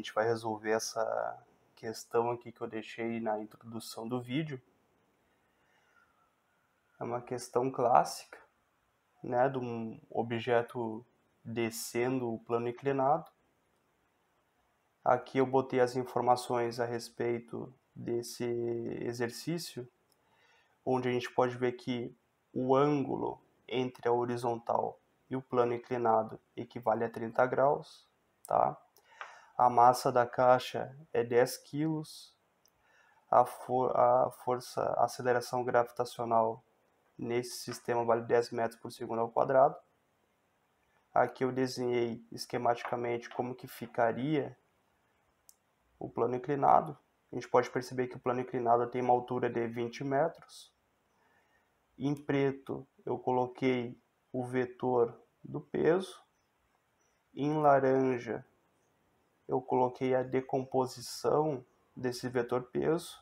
gente vai resolver essa questão aqui que eu deixei na introdução do vídeo. É uma questão clássica, né, de um objeto descendo o plano inclinado. Aqui eu botei as informações a respeito desse exercício, onde a gente pode ver que o ângulo entre a horizontal e o plano inclinado equivale a 30 graus, tá? A massa da caixa é 10 kg, a aceleração gravitacional nesse sistema vale 10 metros por segundo ao quadrado. Aqui eu desenhei esquematicamente como que ficaria o plano inclinado. A gente pode perceber que o plano inclinado tem uma altura de 20 metros. Em preto eu coloquei o vetor do peso. Em laranja eu coloquei a decomposição desse vetor peso.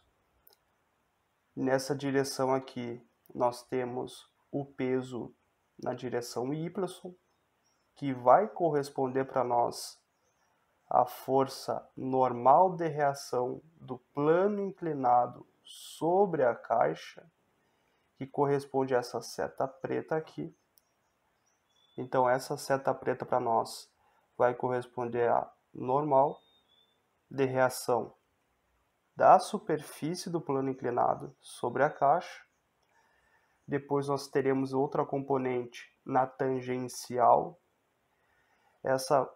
Nessa direção aqui nós temos o peso na direção Y, que vai corresponder para nós a força normal de reação do plano inclinado sobre a caixa, que corresponde a essa seta preta aqui. Então essa seta preta para nós vai corresponder a normal de reação da superfície do plano inclinado sobre a caixa. Depois nós teremos outra componente na tangencial. Essa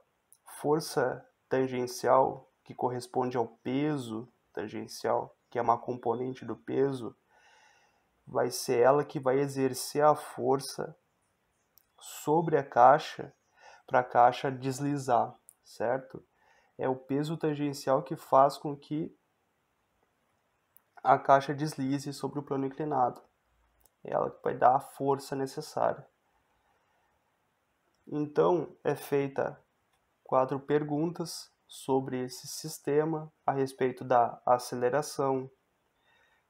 força tangencial, que corresponde ao peso tangencial, que é uma componente do peso, vai ser ela que vai exercer a força sobre a caixa para a caixa deslizar, certo? É o peso tangencial que faz com que a caixa deslize sobre o plano inclinado. É ela que vai dar a força necessária. Então, é feita 4 perguntas sobre esse sistema a respeito da aceleração,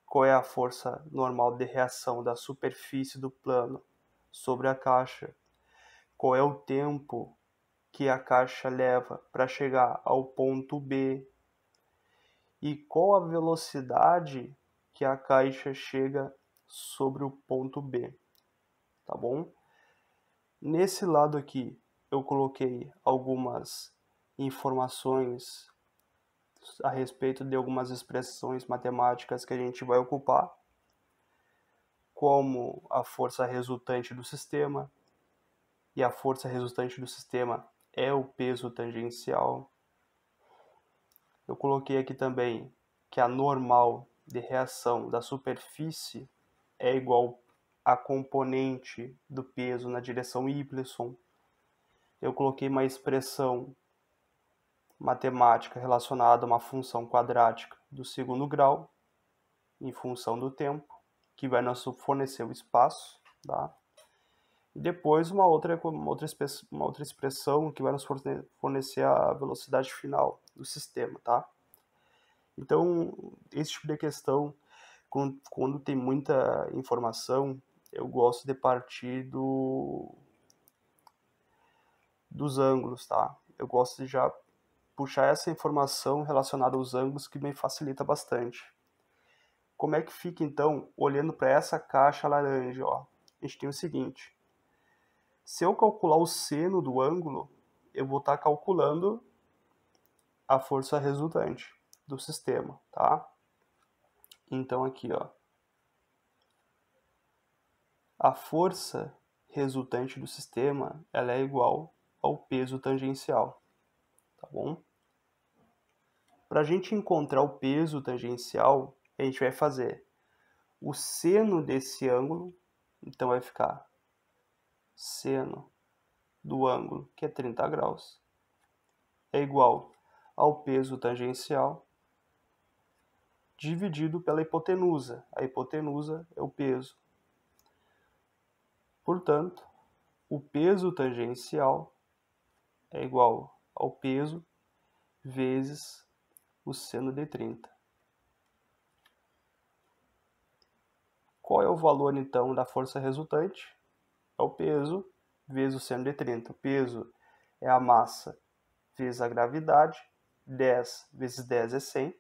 qual é a força normal de reação da superfície do plano sobre a caixa, qual é o tempo que a caixa leva para chegar ao ponto B e qual a velocidade que a caixa chega sobre o ponto B, tá bom? Nesse lado aqui eu coloquei algumas informações a respeito de algumas expressões matemáticas que a gente vai ocupar, como a força resultante do sistema, e a força resultante do sistema é o peso tangencial. Eu coloquei aqui também que a normal de reação da superfície é igual a componente do peso na direção Y. Eu coloquei uma expressão matemática relacionada a uma função quadrática do segundo grau em função do tempo, que vai nos fornecer o espaço, tá? E depois uma outra expressão que vai nos fornecer a velocidade final do sistema, tá? Então, esse tipo de questão, quando tem muita informação, eu gosto de partir dos ângulos, tá? Eu gosto de já puxar essa informação relacionada aos ângulos, que me facilita bastante. Como é que fica, então, olhando para essa caixa laranja, ó? A gente tem o seguinte: se eu calcular o seno do ângulo, eu vou estar calculando a força resultante do sistema, tá? Então aqui, ó, a força resultante do sistema, ela é igual ao peso tangencial, tá bom? Para a gente encontrar o peso tangencial, a gente vai fazer o seno desse ângulo, então vai ficar seno do ângulo, que é 30 graus, é igual ao peso tangencial dividido pela hipotenusa. A hipotenusa é o peso. Portanto, o peso tangencial é igual ao peso vezes o seno de 30. Qual é o valor, então, da força resultante? É o peso vezes o seno de 30. O peso é a massa vezes a gravidade. 10 vezes 10 é 100,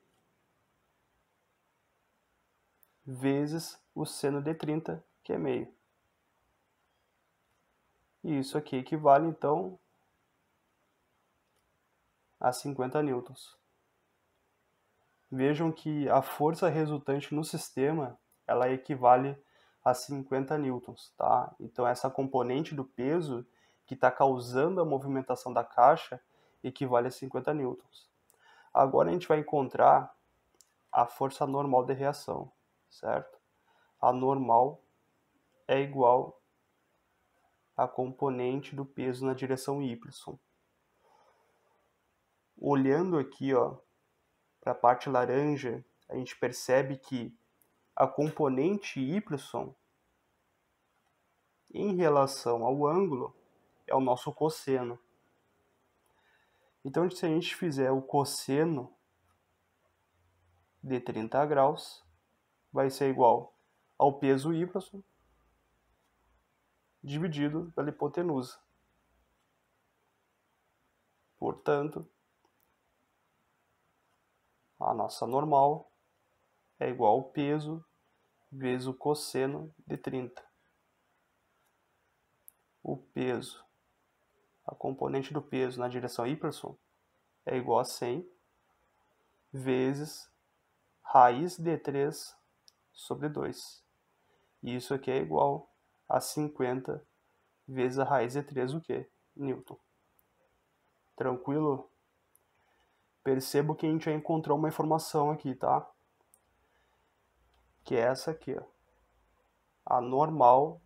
vezes o seno de 30, que é meio. E isso aqui equivale, então, a 50 newtons. Vejam que a força resultante no sistema, ela equivale a 50 newtons, tá? Então, essa componente do peso que está causando a movimentação da caixa equivale a 50 newtons. Agora a gente vai encontrar a força normal de reação, certo? A normal é igual à componente do peso na direção y. Olhando aqui, ó, para a parte laranja, a gente percebe que a componente y, em relação ao ângulo, é o nosso cosseno. Então, se a gente fizer o cosseno de 30 graus, vai ser igual ao peso y dividido pela hipotenusa. Portanto, a nossa normal é igual ao peso vezes o cosseno de 30. O peso, a componente do peso na direção y é igual a 100 vezes raiz de 3 sobre 2. E isso aqui é igual a 50 vezes a raiz de 3, o quê? Newton. Tranquilo? Percebo que a gente já encontrou uma informação aqui, tá? Que é essa aqui, ó. A normal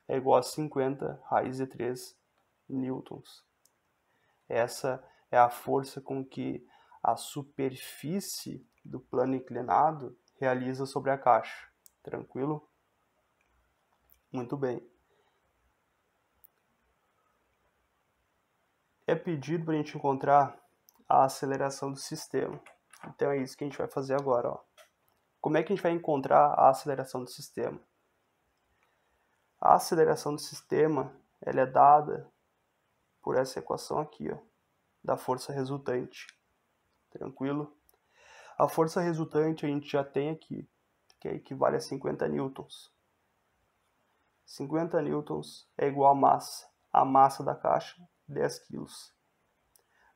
é igual a 50 raiz de 3 newtons. Essa é a força com que a superfície do plano inclinado realiza sobre a caixa. Tranquilo? Muito bem. É pedido para a gente encontrar a aceleração do sistema. Então é isso que a gente vai fazer agora, ó. Como é que a gente vai encontrar a aceleração do sistema? A aceleração do sistema, ela é dada por essa equação aqui, ó, da força resultante. Tranquilo? A força resultante a gente já tem aqui, que equivale a 50 newtons. 50 newtons é igual a massa da caixa, 10 quilos.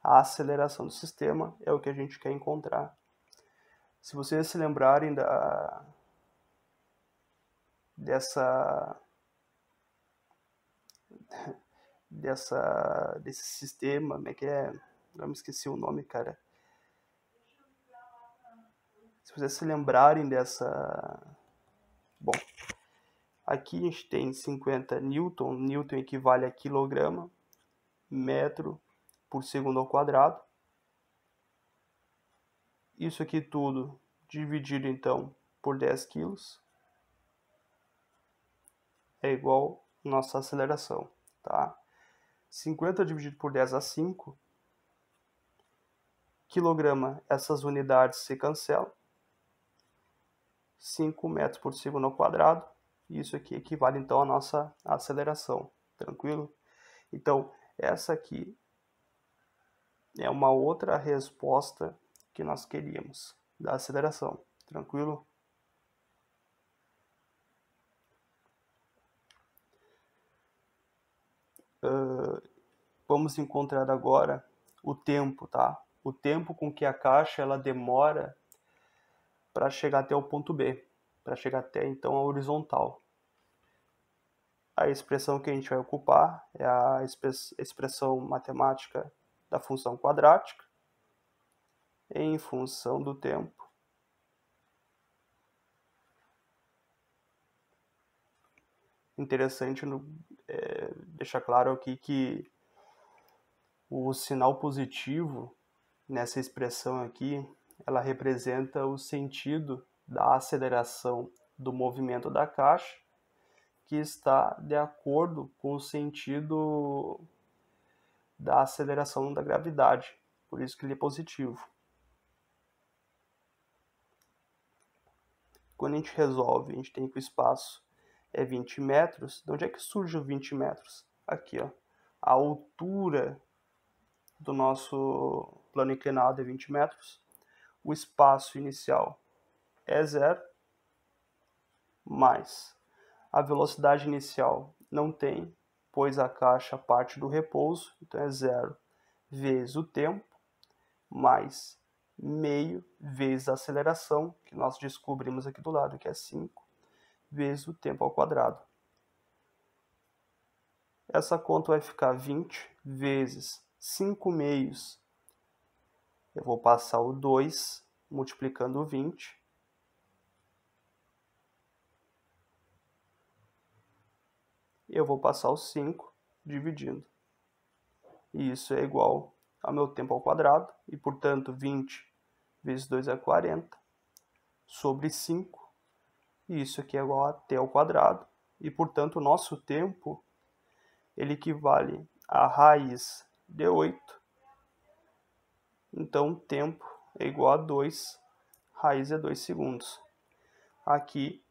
A aceleração do sistema é o que a gente quer encontrar. Se vocês se lembrarem desse sistema, como é que é? Eu me esqueci o nome, cara. Se vocês se lembrarem dessa... Bom, aqui a gente tem 50 newton. Newton equivale a quilograma, metro por segundo ao quadrado. Isso aqui tudo dividido, então, por 10 quilos é igual a nossa aceleração, tá? 50 dividido por 10 a 5. Quilograma, essas unidades se cancelam. 5 metros por segundo ao quadrado. Isso aqui equivale, então, à nossa aceleração. Tranquilo? Então, essa aqui é uma outra resposta que nós queríamos da aceleração. Tranquilo? Vamos encontrar agora o tempo, tá? O tempo com que a caixa ela demora para chegar até o ponto B, para chegar até então a horizontal. A expressão que a gente vai ocupar é a expressão matemática da função quadrática em função do tempo interessante deixar claro aqui que o sinal positivo nessa expressão aqui, ela representa o sentido da aceleração do movimento da caixa, que está de acordo com o sentido da aceleração da gravidade, por isso que ele é positivo. Quando a gente resolve, a gente tem que o espaço é 20 metros. De onde é que surge os 20 metros? Aqui, ó. A altura do nosso plano inclinado é 20 metros, o espaço inicial é 0, mais a velocidade inicial não tem, pois a caixa parte do repouso, então é 0 vezes o tempo, mais meio vezes a aceleração, que nós descobrimos aqui do lado, que é 5, vezes o tempo ao quadrado. Essa conta vai ficar 20 vezes 5 meios. Eu vou passar o 2 multiplicando o 20. Eu vou passar o 5 dividindo. E isso é igual ao meu tempo ao quadrado. E, portanto, 20 vezes 2 é 40. Sobre 5. E isso aqui é igual a t ao quadrado. E, portanto, o nosso tempo ele equivale a raiz de 8. Então, o tempo é igual a 2, raiz é 2 segundos. Aqui,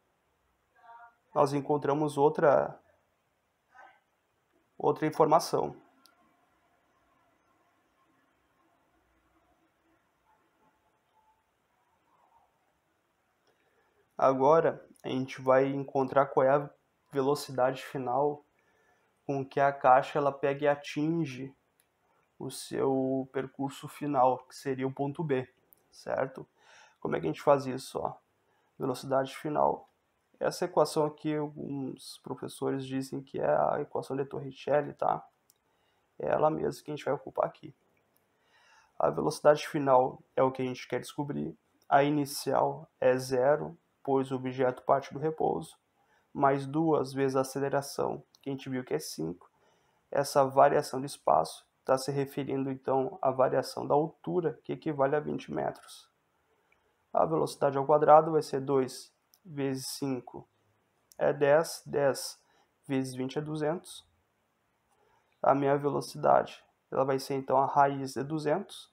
nós encontramos outra informação. Agora, a gente vai encontrar qual é a velocidade final com que a caixa ela pega e atinge o seu percurso final, que seria o ponto B, certo? Como é que a gente faz isso? Ó? Velocidade final. Essa equação aqui, alguns professores dizem que é a equação de Torricelli, tá? É ela mesma que a gente vai ocupar aqui. A velocidade final é o que a gente quer descobrir. A inicial é 0, pois o objeto parte do repouso, mais 2 vezes a aceleração, que a gente viu que é 5. Essa variação de espaço está se referindo, então, à variação da altura, que equivale a 20 metros. A velocidade ao quadrado vai ser 2 vezes 5 é 10, 10 vezes 20 é 200. A minha velocidade ela vai ser, então, a raiz de 200,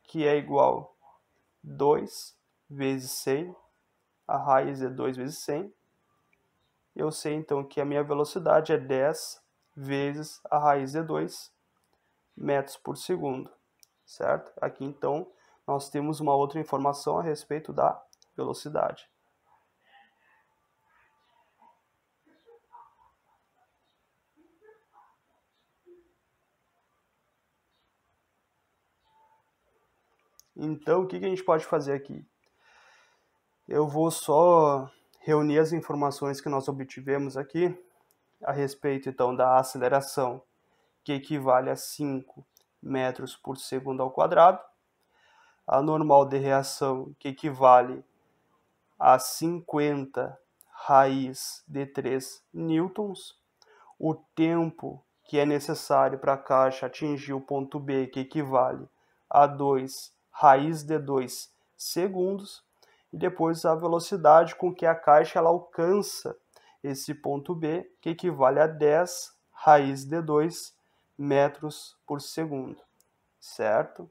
que é igual a 2 vezes 100, a raiz é 2 vezes 100. Eu sei, então, que a minha velocidade é 10 vezes a raiz de 2 metros por segundo, certo? Aqui, então, nós temos uma outra informação a respeito da velocidade. Então, o que a gente pode fazer aqui? Eu vou só reunir as informações que nós obtivemos aqui a respeito, então, da aceleração, que equivale a 5 metros por segundo ao quadrado, a normal de reação, que equivale a 50 raiz de 3 newtons, o tempo que é necessário para a caixa atingir o ponto B, que equivale a 2 raiz de 2 segundos, e depois a velocidade com que a caixa ela alcança esse ponto B, que equivale a 10 raiz de 2 metros por segundo, certo?